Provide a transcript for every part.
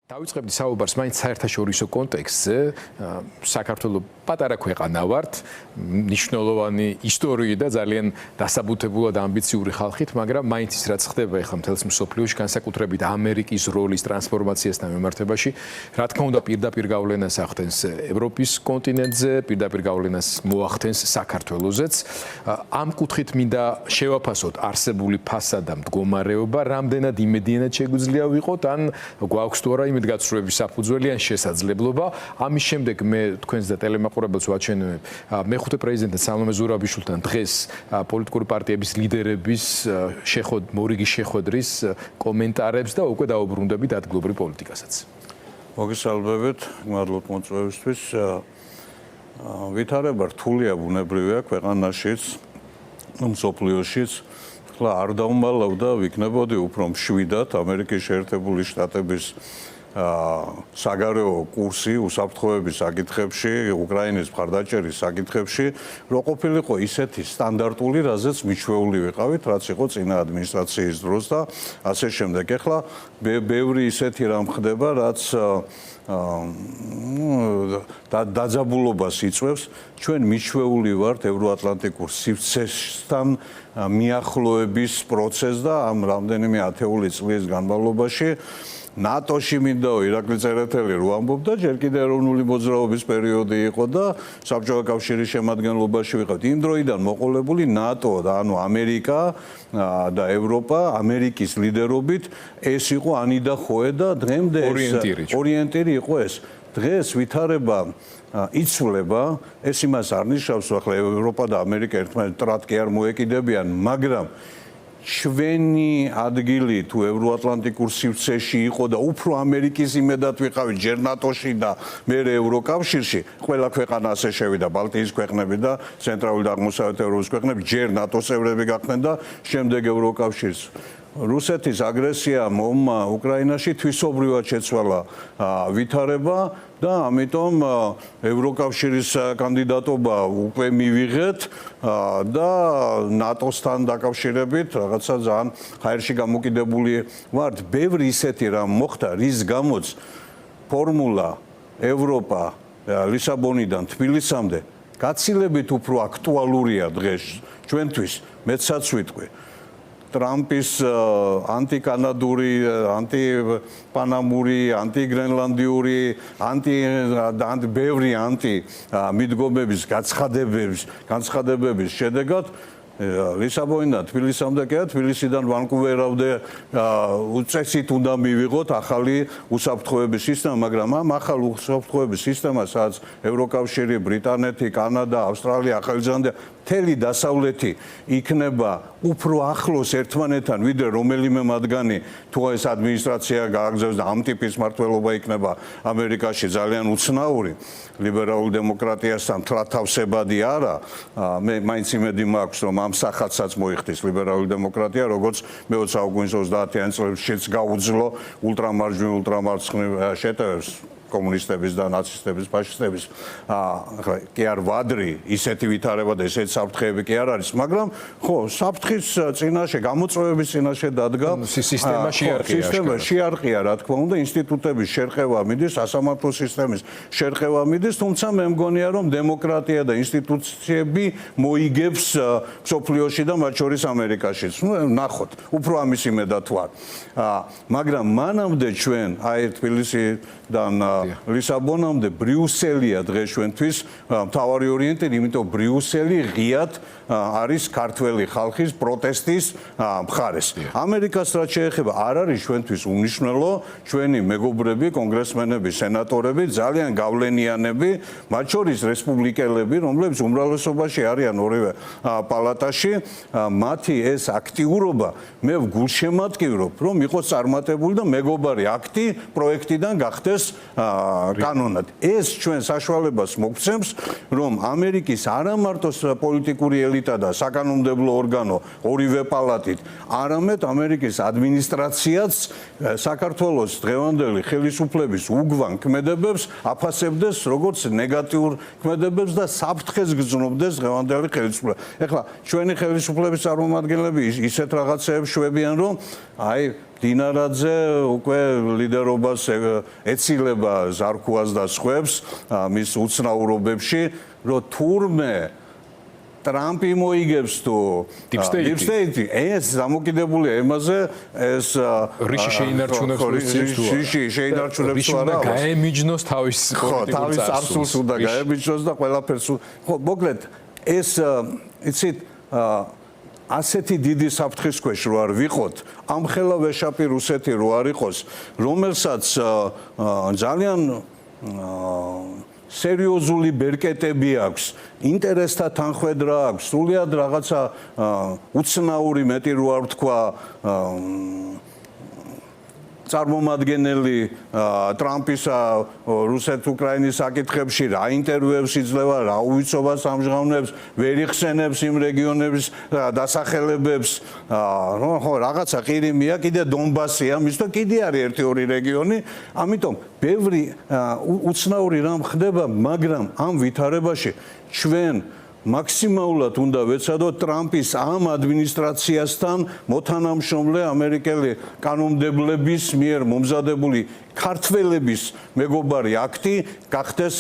დავიწყებდი საუბარს მაინც საერთაშორისო კონტექსტზე. საქართველოს პატარა ქვეყანა ვართ, მნიშვნელოვანი ისტორიით და ძალიან დასაბუთებულად ამბიციური ხალხით, მაგრამ მაინც ის რაც ხდება ახლა მთელს მსოფლიოში, განსაკუთრებით ამერიკის როლის ტრანსფორმაციასთან მიმართებაში, რა თქმა უნდა პირდაპირ გავლენას ახდენს ევროპის კონტინენტზე, პირდაპირ გავლენას მოახდენს საქართველოსაც. ამ კუთხით მინდა შევაფასოთ არსებული ფასადა მდგომარეობა, რამდენად იმედიანად შეგვიძლია ვიყოთ, ან გვაქვს თუ არა გაცვლების საფუძველი ან შესაძლებლობა. ამის შემდეგ მე თქვენს და ტელემაყურებელს ვაჩვენებ მეხუთე პრეზიდენტ სალომე ზურაბიშვილთან დღეს პოლიტიკური პარტიების ლიდერების მორიგი შეხვედრის კომენტარებს და უკვე დაუბრუნდებით ადგილობრივ პოლიტიკასაც. მოგესალმებით, მადლობ მოწვევისთვის. ვითარება რთულია ბუნებრივია ქვეყანაშიც, მსოფლიოშიც. ხლა არ დავმალავდა, ვიქნებოდი უფრო მშვიდად ამერიკის შეერთებული შტატების საგარეო კურსი უსაფრთხოების საკითხებში, უკრაინის მხარდაჭერის საკითხებში, რო ყოფილიყო ისეთი სტანდარტული, რაზეც მიჩვეული ვიყავით, რაც იყო წინა ადმინისტრაციის დროს და ასე შემდეგ. ეხლა ბევრი ისეთი რამ ხდება, რაც დაძაბულობას იწვევს. ჩვენ მიჩვეული ვართ ევროატლანტიკურ სივრცესთან მიახლოების პროცესს და ამ რამდენიმე ათეული წლის განმავლობაში ნატოში მინდაო ირაკლი წერეთელი რო ამბობდა, ჯერ კიდევ ეროვნული მოძრაობის პერიოდი იყო და საბჭოთა კავშირის შემადგენლობაში ვიყავთ. იმ დროიდან მოყოლებული ნატო და ანუ ამერიკა და ევროპა, ამერიკის ლიდერობით ეს იყო ანი და ხოე და დღემდე ორიენტირი იყო ეს. დღეს ვითარება იცვლება, ეს იმას არ ნიშნავს, ახლა ევროპა და ამერიკა ერთმანეთს ტრად კი არ მოეკიდებიან, მაგრამ ჩვენი ადგილი თუ ევროატლანტიკურ სივრცეში იყო და უფრო ამერიკის იმედად ვიყავით ჯერ ნატოში და მერე ევროკავშირში, ყველა ქვეყანა ასე შევიდა, ბალტიის ქვეყნები და ცენტრალური და აღმოსავლეთ ევროპის ქვეყნები ჯერ ნატოს წევრები გახდნენ და შემდეგ ევროკავშირს. რუსეთის აგრესიამ უკრაინაში თვისობრივად შეცვალა ვითარება და ამიტომ ევროკავშირის კანდიდატობა უკვე მივიღეთ და ნატოსთან დაკავშირებით რაღაცა ძალიან ჰაერში გამოკიდებული ვართ. ბევრი ისეთი რამ მოხდა, რის გამოც ფორმულა ევროპა ლისაბონიდან თბილისამდე გაცილებით უფრო აქტუალურია დღეს ჩვენთვის, მეცაც ვიტყვი. ტრამპის ანტიკანადური, ანტიპანამური, ანტიგრენლანდიური, ბევრი მიდგომების განცხადებების შედეგად ლისაბონიდან თბილისამდე კი არა, თბილისიდან ვანკუვერამდე უწესით უნდა მივიღოთ ახალი უსაფრთხოების სისტემა, მაგრამ ამ ახალ უსაფრთხოების სისტემას, სადაც ევროკავშირი, ბრიტანეთი, კანადა, ავსტრალია, ახალი ზელანდია, მთელი დასავლეთი იქნება უფრო ახლოს ერთმანეთთან, ვიდრე რომელიმე მათგანი თუ ეს ადმინისტრაცია გააგზავნოს და ამ ტიპის მმართველობა იქნება ამერიკაში ძალიან უცნაური, ლიბერალურ დემოკრატიასთან თვალთავსებადი არა, მე მაინც იმედი მაქვს, რომ ამ სახათსაც მოიხდის ლიბერალური დემოკრატია, როგორც მე-20 საუკუნის 30-იან წლებშიც გაუძლო ულტრამარჯვნივ, ულტრამარცხნივ შეტევებს კომუნისტების და ნაცისტების, ფაშისტების. კი არ ვადრი, ისეთი ვითარება და ესეთი საფრთხეები კი არ არის, მაგრამ ხო, საფრთხის წინაშე, გამოწვევების წინაშე დადგა სისტემა შეარყია, რა თქმა უნდა, ინსტიტუტების შერყევა მიდის, სასამართლო სისტემის შერყევა მიდის, თუმცა მე მგონია, რომ დემოკრატია და ინსტიტუციები მოიგებს მსოფლიოში და მათ შორის ამერიკაშიც. ნახოთ, უფრო ამის იმედად ვარ. მაგრამ მანამდე ჩვენ თბილისიდან ლისაბონამდე ბრიუსელია დღეს ჩვენთვის მთავარი ორიენტირი, იმიტომ ბრიუსელი ღიად არის ქართველი ხალხის პროტესტის მხარეს. ამერიკას რაც შეეხება, არ არის ჩვენთვის უმნიშვნელო, ჩვენი მეგობრები, კონგრესმენები, სენატორები, ძალიან გავლენიანები, მათ შორის რესპუბლიკელები, რომლებიც უმრავლესობაში არიან ორივე პალატაში, მათი ეს აქტიურობა მე ვგულშემატკივრობ, რომ იყოს წარმატებული და მეგობარი აქტი პროექტიდან გახდეს კანონად. ეს ჩვენ საშუალებას მოგცემს, რომ ამერიკის არა მარტო პოლიტიკური ელიტა და საკანონმდებლო ორგანო ორივე პალატით, არამედ ამერიკის ადმინისტრაციაც საქართველოს დღევანდელი ხელისუფლების უგვან ქმედებებს აფასებდეს როგორც ნეგატიურ ქმედებებს და საფრთხეს გრძნობდეს დღევანდელი ხელისუფლება. ეხლა ჩვენი ხელისუფლების წარმომადგენლები ისეთ რაღაცეებს შვებიან, რომ აი დინარაძე უკვე ლიდერობას ეცილება ზარქუას და სხვებს მის უცნაურობებში, რომ თურმე ტრამპი მოიგებს თუ Deep State ეს დამოკიდებულია ემაზე ეს რიში შეინარჩუნებს რიში შეინარჩუნებს თუ არა გაემიჯნოს თავის პოლიტიკურ წარსულს უნდა გაემიჯნოს და ყველაფერს ხო მოკლედ ეს იცით ასეთი დიდი საფრთხის ქვეშ რო არ ვიყოთ ამ ხელა ვეშაპი რუსეთი რო არ იყოს რომელსაც ძალიან სერიოზული ბერკეტები აქვს, ინტერესთა თანხვედრა აქვს, სულიად რაღაცა უცნაური მეტი რო არ ვთქვა წარმომადგენელი ტრამპისა რუსეთ-უკრაინის საკითხებში რა ინტერვიუებს იძლევა, რა უვიცობას ამჟღავნებს, ვერ იხსენებს იმ რეგიონების დასახელებებს, ხო რაღაცა ყირიმია, კიდე დონბასია, მის და კიდე არის ერთი-ორი რეგიონი, ამიტომ ბევრი უცნაური რამ ხდება, მაგრამ ამ ვითარებაში ჩვენ მაქსიმალურად უნდა ვეცადოთ ტრამპის ამ ადმინისტრაციასთან მოთანამშრომლე ამერიკელი კანონმდებლების მიერ მომზადებული ქართველების მეგობარი აქტი გახდეს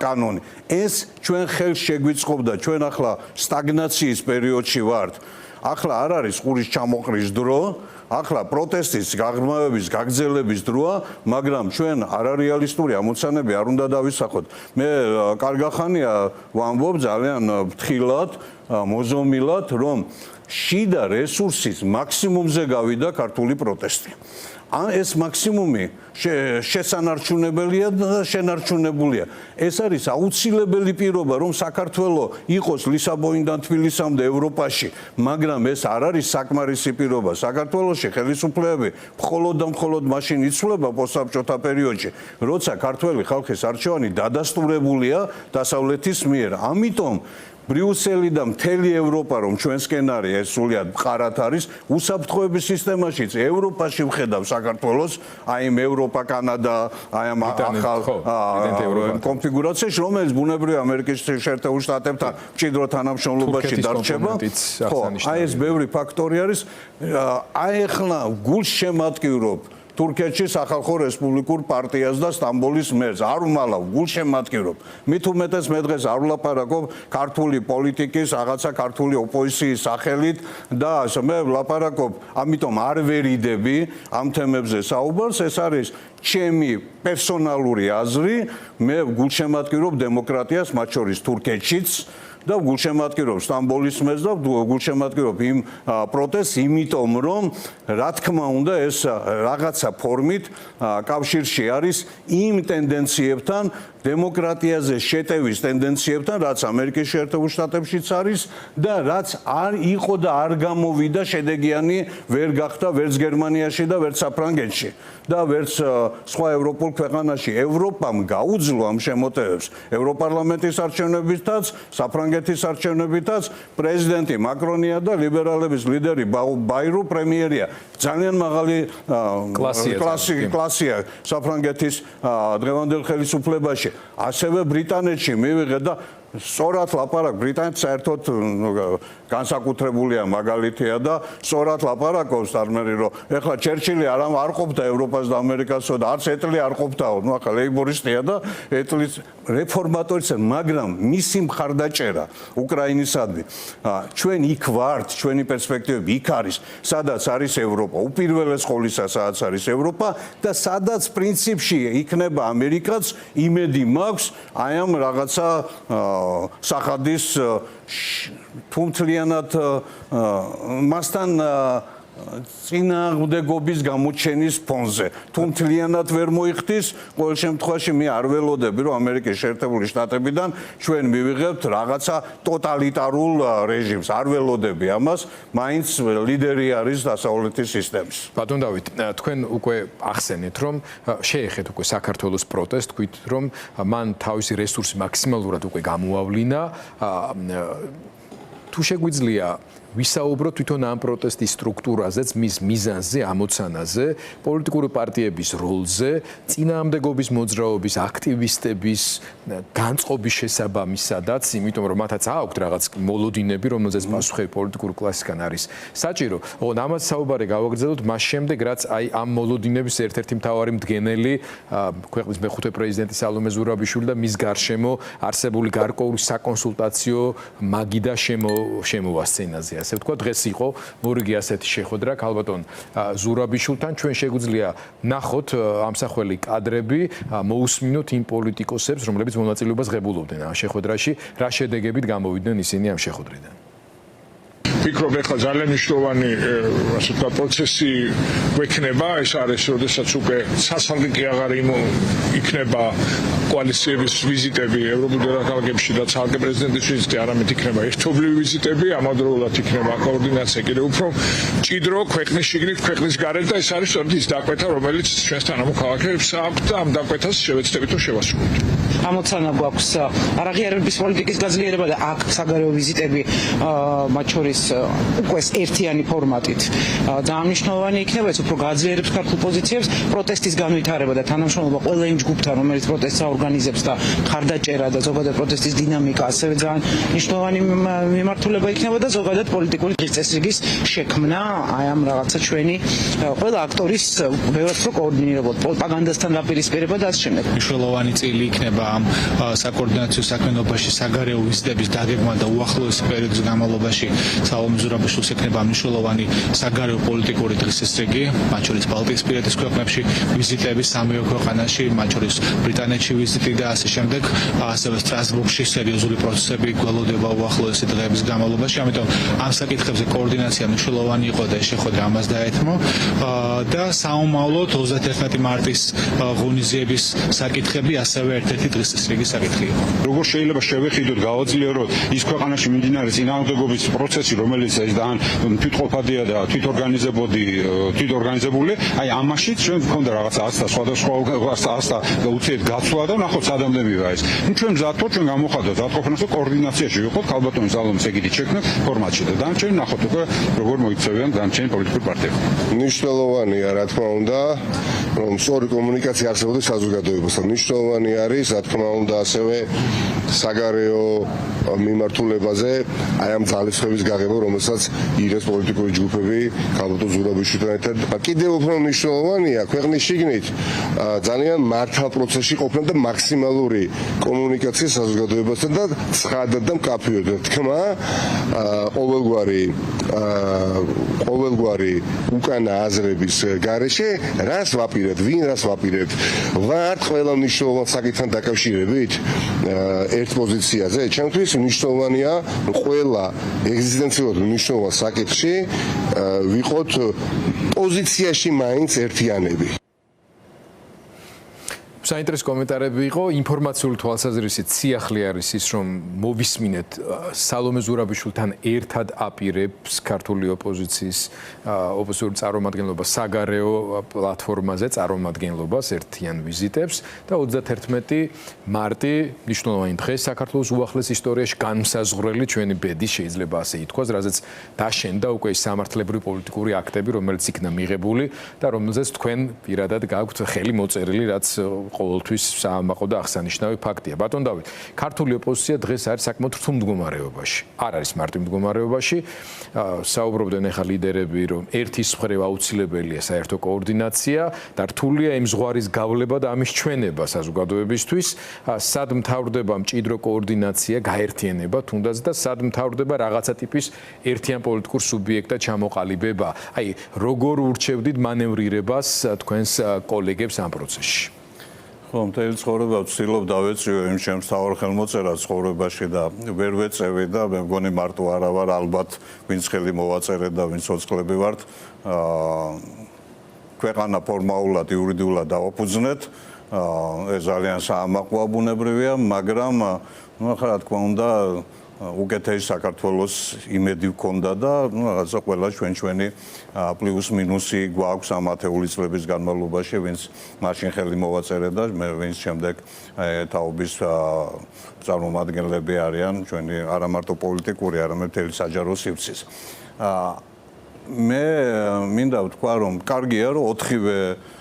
კანონი. ეს ჩვენ ხელს შეგვიწყობდა, ჩვენ ახლა სტაგნაციის პერიოდში ვართ. ახლა არ არის ყურის ჩამოყრის დრო, ახლა პროტესტის, გაღრმავების, გაგრძელების დროა, მაგრამ ჩვენ არარეალისტური ამოცანები არ უნდა დავისახოთ. მე კარგახანია ვამბობ ძალიან ფრთხილად, მოზომილად, რომ შიდა რესურსის მაქსიმუმზე გავიდა ქართული პროტესტი. ეს მაქსიმუმი შესანარჩუნებელია და შენარჩუნებულია. ეს არის აუცილებელი პირობა, რომ საქართველოს იყოს ლისაბონიდან თბილისამდე ევროპაში, მაგრამ ეს არ არის საკმარისი პირობა. საქართველოში ხელისუფლებები მხოლოდ და მხოლოდ მაშინ იცვლება პოსტსაბჭოთა პერიოდში, როცა ქართველი ხალხის არჩევანი დადასტურებულია დასავლეთის მიერ. ამიტომ ბრიუსელი და მთელი ევროპა რომ ჩვენსკენ არის ეს სულიად მყარად არის უსაფრთხოების სისტემაშიც ევროპაში ვხედავ საქართველოს აი ამ ევროპა კანადა აი ამ ახალ კონფიგურაციაში რომელიც ბუნებრივია ამერიკის შეერთებულ შტატებთან მჭიდრო თანამშრომლობაში დარჩება ხო აი ეს ბევრი ფაქტორი არის აი ახლა გულშემატკივრობ თურქეთში სახალხო რესპუბლიკურ პარტიას და სტამბოლის მერს არ ვმალავ გულშემატკივრობ მით უმეტეს მე დღეს არ ვლაპარაკობ ქართული პოლიტიკის რაღაცა ქართული ოპოზიციის სახელით და მე ვლაპარაკობ ამიტომ არ ვერიდები ამ თემებზე საუბარს ეს არის ჩემი პერსონალური აზრი მე გულშემატკივრობ დემოკრატიას მათ შორის თურქეთშიც და გულშემატკივრობ სტამბოლის მერს და გულშემატკივრობ იმ პროტესტს იმიტომ რომ რა თქმა უნდა ეს რაღაცა ფორმით კავშირში არის იმ ტენდენციებთან დემოკრატიაზე შეტევის ტენდენციებთან რაც ამერიკის შეერთებულ შტატებშიც არის და რაც არ იყო და არ გამოვიდა შედეგიანი ვერ გახდა ვერც გერმანიაში და ვერც საფრანგეთში და ვერც სხვა ევროპულ ქვეყანაში ევროპამ გაუძლო ამ შემოტევებს ევროპარლამენტის არჩევნებითაც საფრანგეთის არჩევნებითაც პრეზიდენტი მაკრონია და ლიბერალების ლიდერი ბაირუ პრემიერია ძალიან მაღალი კლასია საფრანგეთის დღევანდელ ხელისუფლებაში ასევე ბრიტანეთში მივიღეთ და სწორად ლაპარაკ ბრიტანეთს საერთოდ განსაკუთრებულია მაგალითია და სწორად ლაპარაკობს თარმერი რომ ეხლა ჩერჩილი არ ყოფდა ევროპას და ამერიკასო და არც ეტლი არ ყოფდაო ნუ ახლა ლეიბორისტია და ეტლის რეფორმატორიც მაგრამ მისი მხარდაჭერა უკრაინისადმი ჩვენ იქ ვართ ჩვენი პერსპექტივები იქ არის სადაც არის ევროპა უპირველეს ყოვლისა სადაც არის ევროპა და სადაც პრინციპში იქნება ამერიკაც იმედი მაქვს აი ამ რაღაცა სახადის თუმთლიანად მასთან წინააღმდეგობის გამოჩენის ფონზე. თუმთლიანად ვერ მოიხდის, ყოველ შემთხვევაში მე არ ველოდები, რომ ამერიკის შეერთებული შტატებიდან ჩვენ მივიღებთ რაღაცა ტოტალიტარულ რეჟიმს. არ ველოდები ამას, მაინც ლიდერი არის დასავლეთის სისტემის. ბატონ დავით, თქვენ უკვე ახსენეთ, რომ შეეხეთ უკვე საქართველოს პროტესტს, თქვით, რომ მან თავისი რესურსი მაქსიმალურად უკვე გამოავლინა. თუ შეგვიძლია ვისაუბროთ თვითონ ამ პროტესტის სტრუქტურაზეც, მის მიზანზე, ამოცანაზე, პოლიტიკური პარტიების როლზე, წინააღმდეგობის მოძრაობის აქტივისტების განწყობის შესაბამისადაც, იმიტომ რომ მათაც აქვთ რაღაც მოლოდინები, რომელზეც პასუხები პოლიტიკური კლასისგან არის საჭირო. ოღონდ ამას საუბარი გავაგრძელოთ მას შემდეგ, რაც აი ამ მოლოდინების ერთ-ერთი მთავარი მდგენელი ქვეყნის მეხუთე პრეზიდენტი სალომე ზურაბიშვილი და მის გარშემო არსებული გარკვეული საკონსულტაციო მაგიდა შემოვა სცენაზე. ასე ვთქვა, დღეს იყო მორიგი ასეთი შეხვედრა ქალბატონ ზურაბიშვილთან. ჩვენ შეგვიძლია ნახოთ ამსახველი კადრები, მოусმინოთ იმ პოლიტიკოსებს, რომლებიც მონაწილეობას ღებულობდნენ ამ შეხვედრაში, რა შედეგებით გამოვიდნენ ისინი ამ შეხვედრიდან. ვფიქრობ, ეხლა ძალიან მნიშვნელოვანი ასე ვთქვათ პროცესი გვექნება, ეს არის, როდესაც უკვე სასალგიკი აღარ იქნება კოალიციების ვიზიტები ევროპულ დედაქალაქებში და ცალკე პრეზიდენტის ვიზიტი, არამედ იქნება ერთობლივი ვიზიტები, ამავდროულად იქნება კოორდინაცია კიდევ უფრო მჭიდრო ქვეყნის შიგნით, ქვეყნის გარეთ და ეს არის სწორედ ის დაკვეთა, რომელიც ჩვენს თანამოქალაქეებს აქვთ და ამ დაკვეთას შევეცდებით რომ შევასრულოთ. ამოცანა გვაქვს არაღიარების პოლიტიკის გაძლიერება და აქ საგარეო ვიზიტები მათ შორის უკვე ერთიანი ფორმატით და მნიშვნელოვანი იქნება ეს უფრო გაძლიერებს ქართულ პოზიციებს პროტესტის განვითარება და თანამშრომლობა ყველა იმ ჯგუფთან რომელიც პროტესტს აორგანიზებს და ხარდაჭერა და ზოგადად პროტესტის დინამიკა ასევე ძალიან მნიშვნელოვანი მიმართულება იქნება და ზოგადად პოლიტიკური წესრიგის შექმნა აი ამ რაღაცა ჩვენი ყველა აქტორის ბევრად უფრო კოორდინირებულად პროპაგანდასთან დაპირისპირება და ასე შემდეგ. მნიშვნელოვანი წილი იქნება ამ საკოორდინაციო საქმიანობაში საგარეო ვიზიტების დაგეგმა და უახლოესი პერიოდის განმავლობაში სალომე ზურაბიშვილს ექნება მნიშვნელოვანი საგარეო პოლიტიკური დღესასწაული, მათ შორის ბალტიისპირეთის ქვეყნებში ვიზიტები, სამივე ქვეყანაში, მათ შორის ბრიტანეთში ვიზიტი და ასე შემდეგ, ასევე სტრასბურგში სერიოზული პროცესები გველოდება უახლოესი დღეების განმავლობაში, ამიტომ ამ საკითხებზე კოორდინაცია მნიშვნელოვანი იყო და ეს შეხვედრა ამას დაეთმო და საომავლოდ 31 მარტის ღონისძიების საკითხები ასევე ერთ-ერთი დღესასწაული საკითხი იყო. როგორ შეიძლება შევეხიდოთ, გავაძლიეროთ ის ქვეყანაში მიმდინარე წინააღმდეგობის პროცესი, რომელიც ეს ძალიან თვითყოფადია და თვითორგანიზებული, აი ამაშიც ჩვენ გვქონდა რაღაცა ასთა სხვადასხვა უცებ გაცვლა და ნახოთ სადამდე მივა ეს. ნუ ჩვენ მზადოთ, ჩვენ გამოხატოთ ზადყოფნას და კოორდინაციაში ვიყოთ ქალბატონ სალომეს ეგეთი შექმნა ფორმატში და დანარჩენი ნახოთ უკვე როგორ მოიქცევიან დანარჩენი პოლიტიკური პარტიები. მნიშვნელოვანია, რა თქმა უნდა, რომ სწორი კომუნიკაცია არსებობდეს საზოგადოებასთან. მნიშვნელოვანი არის, რა თქმა უნდა, ასევე საგარეო მიმართულებაზე აი ამ ძალისხმების გაღება, რომელსაც იღებს პოლიტიკური ჯგუფები ქალბატონ ზურაბიშვილთან ერთად. კიდევ უფრო მნიშვნელოვანია ქვეყნის შიგნით ძალიან მართალ პროცესში ყოფნა და მაქსიმალური კომუნიკაცია საზოგადოებასთან და ცხადად და მკაფიოდ თქმა ყოველგვარი უკანა აზრების გარეშე რას ვაპირებთ, ვინ რას ვაპირებთ, ვართ ყველა მნიშვნელოვან საკითხთან დაკავშირებით ერთ პოზიციაზე. ჩემთვის მნიშვნელოვანია ყველა ეგზისტენციურად მნიშვნელოვან საკითხში ვიყოთ პოზიციაში მაინც ერთიანები. საინტერესო კომენტარები იყო, ინფორმაციული თვალსაზრისით სიახლე არის ის, რომ მოვისმინეთ სალომე ზურაბიშვილთან ერთად აპირებს ქართული ოპოზიციის ოპოზიციური წარმომადგენლობა საგარეო პლატფორმაზე წარმომადგენლობას ერთიან ვიზიტებს და 31 მარტი მნიშვნელოვანი დღე საქართველოს უახლეს ისტორიაში განმსაზღვრელი ჩვენი ბედის შეიძლება ასე ითქვას, რაზეც დაშენდა უკვე ის სამართლებრივი პოლიტიკური აქტები, რომელიც იქნა მიღებული და რომელზეც თქვენ პირადად გაქვთ ხელი მოწერილი, რაც ყოველთვის საამაყო და აღსანიშნავი ფაქტია. ბატონ დავით, ქართული ოპოზიცია დღეს არის საკმაოდ რთულ მდგომარეობაში. არ არის მარტივ მდგომარეობაში. საუბრობდნენ ახლა ლიდერები, რომ ერთის მხრივ აუცილებელია საერთო კოორდინაცია და რთულია იმ ზღვარის გავლება და ამის ჩვენება საზოგადოებისთვის. სად მთავრდება მჭიდრო კოორდინაცია, გაერთიანება თუნდაც და სად მთავრდება რაღაცა ტიპის ერთიან პოლიტიკურ სუბიექტად ჩამოყალიბება. აი, როგორ ურჩევდით მანევრირებას თქვენს კოლეგებს ამ პროცესში? ხო, მთელი ცხოვრება ვცდილობ დავეწიო იმ ჩემს თავარ ხელმოწერას ცხოვრებაში და ვერ ვეწევი და მე მგონი მარტო არა ვარ, ალბათ ვინც ხელი მოვაწერეთ და ვინც ოცხლები ვართ, ქვეყანა ფორმალურად, იურიდიულად დავაფუძნეთ. ეს ძალიან საამაყო ბუნებრივია, მაგრამ ნუ ახლა რა თქმა უნდა უკეთესი საქართველოს იმედი გქონდა და რაღაცა ყველა ჩვენი პლუს მინუსი გვაქვს ამ ათეული წლების განმავლობაში, ვინც მაშინ ხელი მოვაწერა და ვინც შემდეგ თაობის წარმომადგენლები არიან, ჩვენი არა მარტო პოლიტიკური, არამედ მთელი საჯარო სივრცის. მე მინდა ვთქვა, რომ კარგია, რომ 4-ვე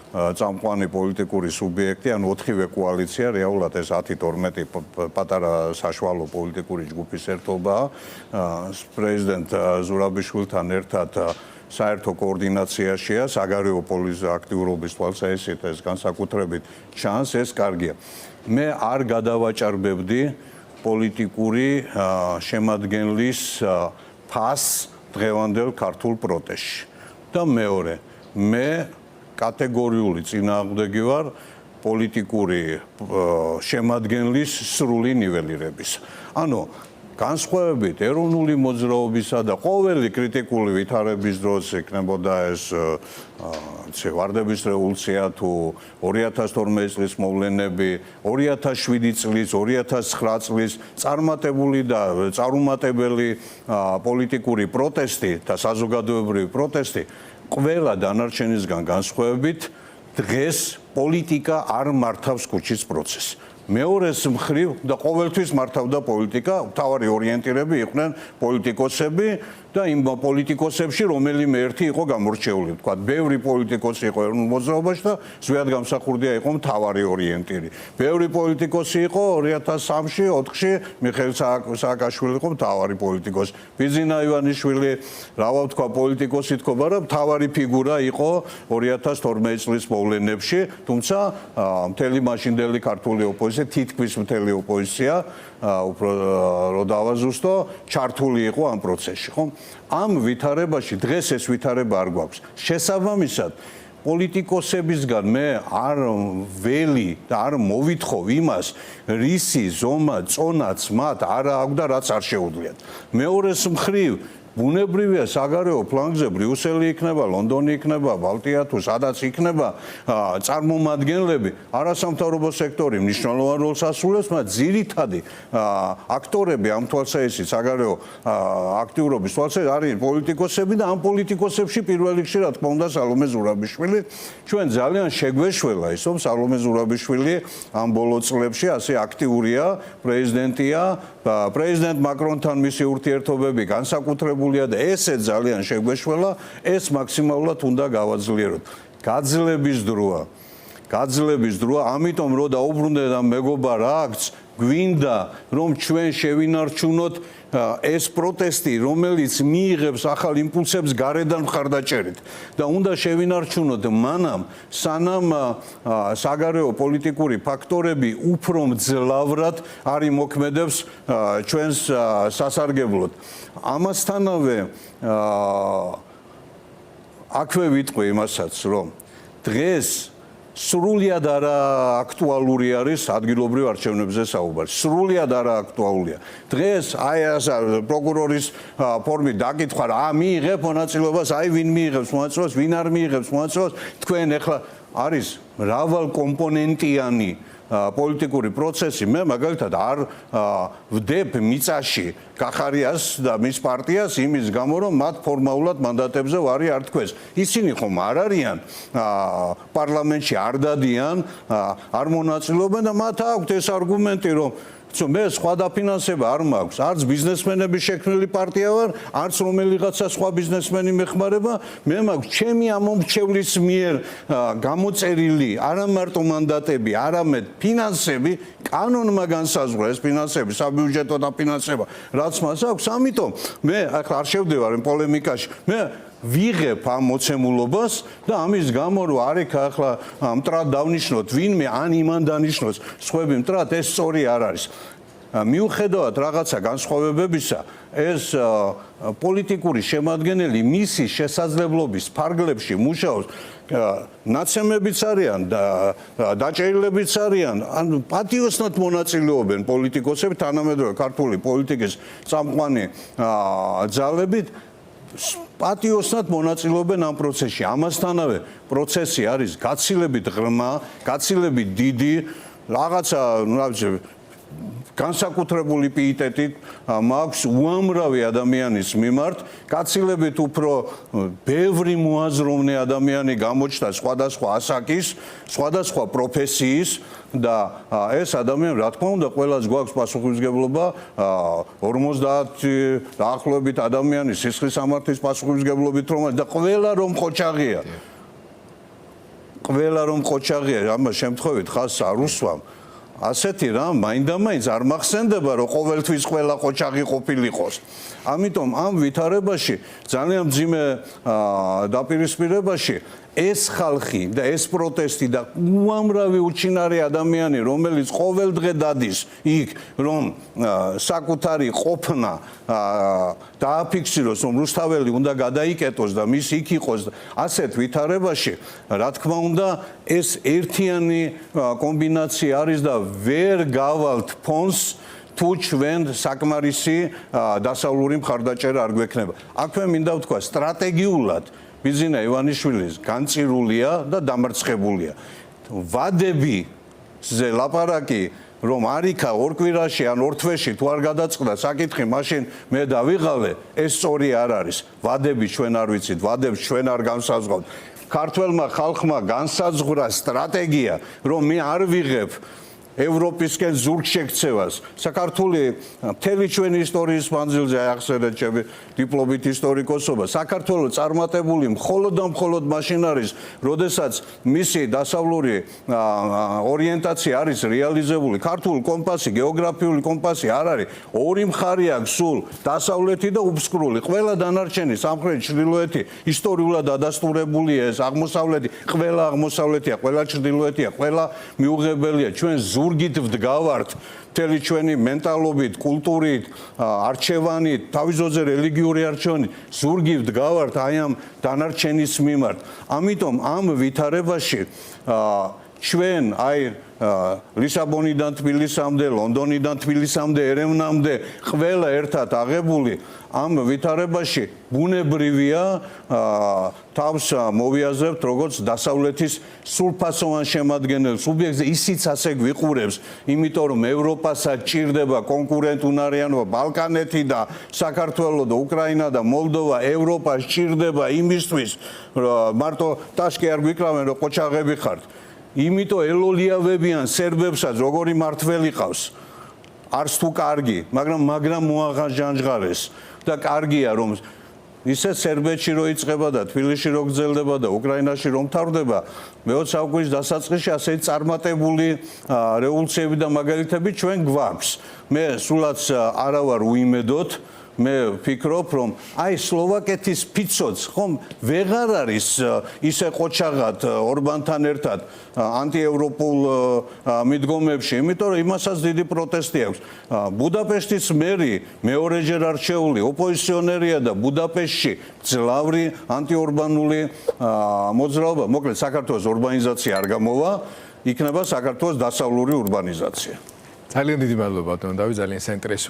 წამყვანი პოლიტიკური სუბიექტი, ანუ 4-ვე კოალიცია, რეალურად ეს 10-12 პატარა საშუალო პოლიტიკური ჯგუფის ერთობაა. პრეზიდენტ ზურაბიშვილთან ერთად საერთო კოორდინაციაშია, საგარეო პოლიტიკის აქტიურობის თვალსაჩინო ეს განსაკუთრებით ჩანს, ეს კარგია. მე არ გადავაჭარბებდი პოლიტიკური შემადგენლის ფასს დღევანდელ ქართულ პროტესტში. და მეორე, მე კატეგორიული წინააღმდეგი ვარ პოლიტიკური შემადგენლის სრული ნიველირების. ანუ განსხვავებით ეროვნული მოძრაობისა და ყოველი კრიტიკული ვითარების დროს იქნებოდა ეს ვარდების რევოლუცია თუ 2012 წლის მოვლენები, 2007 წლის, 2009 წლის წარმატებული და წარუმატებელი პოლიტიკური პროტესტი და საზოგადოებრივი პროტესტი ყველა დანარჩენისგან განსხვავებით დღეს პოლიტიკა არ მართავს ქუჩის პროცესს. მეორეს მხრივ და ყოველთვის მართავდა პოლიტიკა, მთავარი ორიენტირები იყვნენ პოლიტიკოსები და იმ პოლიტიკოსებში რომელიმე ერთი იყო გამორჩეული. თქვა, ბევრი პოლიტიკოსი იყო ეროვნულ მოძრაობაში და ზვიად გამსახურდია იყო მთავარი ორიენტირი. ბევრი პოლიტიკოსი იყო 2003-ში, 4-ში მიხეილ სააკაშვილი იყო მთავარი პოლიტიკოსი. ბიზინა ივანიშვილი, რავა ვთქვა, პოლიტიკოსი თქო, მაგრამ მთავარი ფიგურა იყო 2012 წლის მოვლენებში, თუმცა მთელი მაშინდელი ქართული ოპოზიცია, თითქმის მთელი ოპოზიცია უფრო რო დავაზუსტო, ჩართული იყო ამ პროცესში, ხო? ამ ვითარებაში დღეს ეს ვითარება არ გვაქვს. შესაბამისად, პოლიტიკოსებისგან მე არ ველი და არ მოვითხოვ იმას, რისი ზომა, წონაც მათ არ აქვს და რაც არ შეუძლიათ. მეორეს მხრივ ბუნებრივია საგარეო ფლანგზე ბრიუსელი იქნება, ლონდონი იქნება, ბალტია თუ სადაც იქნება წარმომადგენლები, არასამთავრობო სექტორი მნიშვნელოვან როლს ასრულებს, მაგრამ ძირითადი აქტორები ამ თვალსაჩინო საგარეო აქტიურობის თვალსაჩინო არის პოლიტიკოსები და ამ პოლიტიკოსებში პირველ რიგში რა თქმა უნდა სალომე ზურაბიშვილი. ჩვენ ძალიან შეგვეშველა ის, რომ სალომე ზურაბიშვილი ამ ბოლო წლებში ასე აქტიურია, პრეზიდენტია, პრეზიდენტ მაკრონთან მისი ურთიერთობები განსაკუთრებული და ესე ძალიან შეგვეშველა, ეს მაქსიმალურად უნდა გავაძლიეროთ. გაძლების დროა, ამიტომ რო დაუბრუნდე და მეგობარ რა აქც გვინდა რომ ჩვენ შევინარჩუნოთ ეს პროტესტი, რომელიც მიიღებს ახალ იმპულსებს გარედან მხარდაჭერით და უნდა შევინარჩუნოთ მანამ, სანამ საგარეო პოლიტიკური ფაქტორები უფრო მძლავრად არ იმოქმედებს ჩვენს სასარგებლოდ. ამასთანავე აქვე ვიტყვი იმასაც, რომ დღეს სრულიად არა აქტუალური არის ადგილობრივ არჩევნებზე საუბარი. სრულიად არა აქტუალურია. დღეს აი ასა პროკურორის ფორმით დაკითხვა, რა მიიღებ მონაწილეობას, აი ვინ მიიღებს მონაწილეობას, ვინ არ მიიღებს მონაწილეობას, თქვენ ახლა არის მრავალკომპონენტიანი პოლიტიკური პროცესი. მე მაგალითად არ ვდებ მიწაში კახარიას და მის პარტიას იმის გამო, რომ მათ ფორმალურად მანდატებზე ვარი არ თქვეს. ისინი ხომ არ არიან პარლამენტში, არ დადიან, არ მონაწილეობენ და მათ აქვთ ეს არგუმენტი, რომ მე სხვა დაფინანსება არ მაქვს, არც ბიზნესმენების შექმნილი პარტია ვარ, არც რომელიღაცა სხვა ბიზნესმენი მეხმარება, მე მაქვს ჩემი ამომრჩევლის მიერ გამოწერილი არა მარტო მანდატები, არამედ ფინანსები, კანონმა განსაზღვრა ეს ფინანსები, საბიუჯეტო დაფინანსება, რაც მას აქვს, ამიტომ მე ახლა არ შევდივარ იმ პოლემიკაში, მე ვიღებ ამ მოცემულობას და ამის გამო რომ არ იქ ახლა მტრად დავნიშნოთ ვინმე ან იმან დანიშნოს სხვები მტრად, ეს სწორი არ არის. მიუხედავად რაღაცა განსხვავებებისა, ეს პოლიტიკური შემადგენელი მისი შესაძლებლობის ფარგლებში მუშაობს, ნაცემებიც არიან და დაჭერილებიც არიან, ან პატიოსნად მონაწილეობენ პოლიტიკოსები, თანამედროვე ქართული პოლიტიკის წამყვანი ძალებით პატიოსნად მონაწილეობენ ამ პროცესში. ამასთანავე პროცესი არის გაცილებით ღრმა, გაცილებით დიდი, რაღაცა განსაკუთრებული პიიტეტით მაქვს უამრავი ადამიანის მიმართ, კაცილებით უფრო ბევრი მოაზროვნე ადამიანი გამოჩნდა სხვადასხვა ასაკის, სხვადასხვა პროფესიის და ეს ადამიანი, რა თქმა უნდა, ყველას გვაქვს პასუხისმგებლობა 50 დაახლოებით ადამიანის სისხლის სამართლის პასუხისმგებლობით რომ და ყველა რომ ყოჩაღია. ყველა რომ ყოჩაღია, ამას შემთხვევით ხაზს არ უსვამ. ასეთი რამ მაინდა-მაინც არ მახსენდება, რომ ყოველთვის ყველა ყოჩაღი ყოფილიყოს. ამიტომ ამ ვითარებაში ძალიან მძიმე დაპირისპირებაში ეს ხალხი და ეს პროტესტი და უამრავი უჩინარი ადამიანი, რომელიც ყოველ დღე დადის იქ, რომ საკუთარი ყოფნა დააფიქსიროს, რომ რუსთაველი უნდა გადაიკეტოს და მის იქ იყოს, ასეთ ვითარებაში, რა თქმა უნდა, ეს ერთიანი კომბინაცია არის და ვერ გავალთ ფონს თუ ჩვენ საკმარისი დასავლური მხარდაჭერა არ გვექნება. აქვე მინდა ვთქვა, სტრატეგიულად ბიზინა ივანიშვილის განწირულია და დამარცხებულია. ვადებიზე ლაპარაკი რომ არიქა ორ კვირაში ან ორ თვეში თუ არ გადაწყდა საკითხი, მაშინ მე დავიღალე, ეს სწორი არ არის. ვადები ჩვენ არ ვიცით, ვადებს ჩვენ არ განსაზღვრავთ. ქართველმა ხალხმა განსაზღვრა სტრატეგია, რომ მე არ ვიღებ ევროპისკენ ზურგშექცევას. საქართველოს მთელი ჩვენი ისტორიის მანძილზე ახსენეთ ჩემი დიპლომით ისტორიკოსობა. საქართველოს წარმატებული მხოლოდ და მხოლოდ მაშინ არის, როდესაც მისი დასავლური ორიენტაცია არის რეალიზებული. ქართული კომპასი, გეოგრაფიული კომპასი არ არის. ორი მხარე აქვს სულ, დასავლეთი და უბსკრული. ყველა დანარჩენი სამხრეთი, ჩრდილოეთი ისტორიულად ადასტურებულია, ეს აღმოსავლეთი, ყველა აღმოსავლეთია, ყველა ჩრდილოეთია, ყველა მიუღებელია. ჩვენ ზურგით ვდგავართ მთელი ჩვენი მენტალობით, კულტურით, არჩევანით, თავისოზე რელიგიური არჩევანით, ზურგი ვდგავართ აი ამ დანარჩენის მიმართ. ამიტომ ამ ვითარებაში ჩვენ აი ლისაბონიდან თბილისამდე, ლონდონიდან თბილისამდე, ერევნამდე ყველა ერთად აღებული ამ ვითარებაში ბუნებრივია თავს მოვიაზრებთ როგორც დასავლეთის სრულფასოვან შემადგენელ სუბიექტს, ისიც ასე გვიყურებს, იმიტომ რომ ევროპასაც ჭირდება კონკურენტუნარიანობა, ბალკანეთი და საქართველო და უკრაინა და მოლდოვა ევროპას ჭირდება იმისთვის, მარტო ტაშკი არ გვიკრავენ, რომ ყოჩაღები ხართ. იმიტომ ელოლიავებიან სერბებსაც, როგორი მართველი ყავს. არც თუ კარგი, მაგრამ მოაღაჟანჟღარეს და კარგია რომ ისე სერბეთში რო იწყება და თბილისში რო გრძელდება და უკრაინაში რო მთავრდება მე-20 საუკუნის დასაწყისში ასეთი წარმატებული რევოლუციები და მაგალითები ჩვენ გვაქვს. მე სულაც არა ვარ უიმედოდ, მე ვფიქრობ, რომ აი სლოვაკეთის ფიცოც ხომ ვეღარ არის ისე ყოჩაღად ორბანთან ერთად ანტიევროპულ მიდგომებში, იმიტომ რომ იმასაც დიდი პროტესტი აქვს. ბუდაპეშტის მერი მეორეჯერ არჩეული ოპოზიციონერია და ბუდაპეშტში ძლავრი ანტიორბანული მოძრაობა, მოკლედ საქართველოს ურბანიზაცია არ გამოვა, იქნება საქართველოს დასავლური ურბანიზაცია. ძალიან დიდი მადლობა ბატონო დავით, ძალიან საინტერესო.